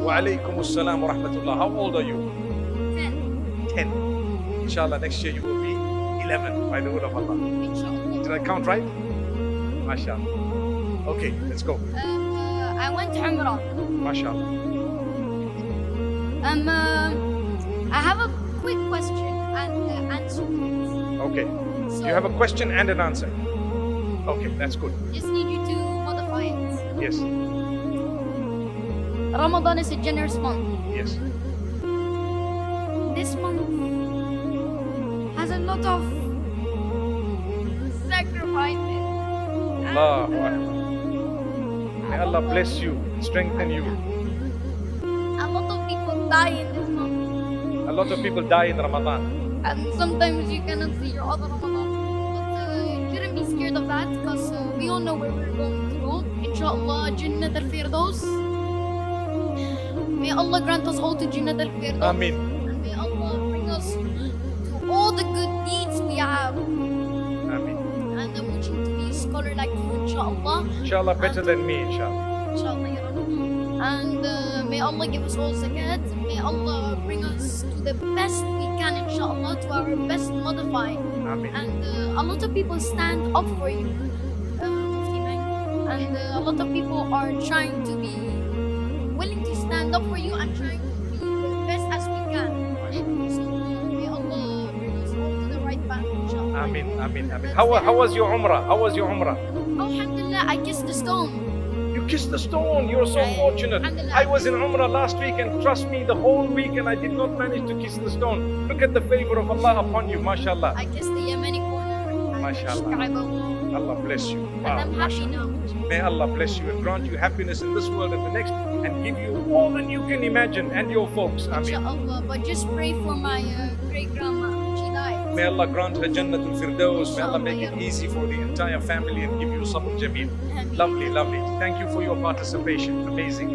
Wa alaykum assalam wa rahmatullah. How old are you? 10. 10. Inshallah, next year you will be 11 by the will of Allah. Inshallah. Did I count right? MashaAllah. Okay, let's go. I went to Umrah. MashaAllah. I have a quick question and answer. Okay. So, You have a question and an answer. Okay, that's good. just need you to modify it. Yes. Ramadan is a generous month. Yes. This month has a lot of sacrifices. Allahu Akbar. May Allah bless you, strengthen you. A lot of people die in this month. A lot of people die in Ramadan. And sometimes you cannot see your other Ramadan. But you shouldn't be scared of that because we all know where we're going to go. Inshallah, Jannat al-Firdaus. May Allah grant us all to Jannat al-Firdaus. Ameen. And may Allah bring us to all the good deeds we have. Ameen. And I'm wishing to be a scholar like you, inshallah. Inshallah, better than me, inshallah. Inshallah, ya Rabbi. And may Allah give us all zakat. May Allah bring us to the best we can, inshallah, to our best modified. Ameen. And a lot of people stand up for you, Mufti Menk. And a lot of people are trying to be willing to stand up for you and trying to be the best as we can. So may Allah bring us all to the right path, inshallah. Ameen, ameen, ameen. How was your Umrah? How was your Umrah? Alhamdulillah, I kissed the stone. You kissed the stone. You're so fortunate. Alhamdulillah. I was in Umrah last week, and trust me, the whole week, and I did not manage to kiss the stone. Look at the favor of Allah upon you, mashallah. I kissed the Yemeni corner. Mashallah. Allah bless you. And Wow, I'm happy now. May Allah bless you and grant you happiness in this world and the next, and give you all that you can imagine and your folks. Ameen. Inshallah. But just pray for my great grandma. She died. May Allah grant her Jannatul Firdaus. May Allah make it easy for the entire family and give you sabr jameel. Ameen. Lovely, lovely. Thank you for your participation. Amazing.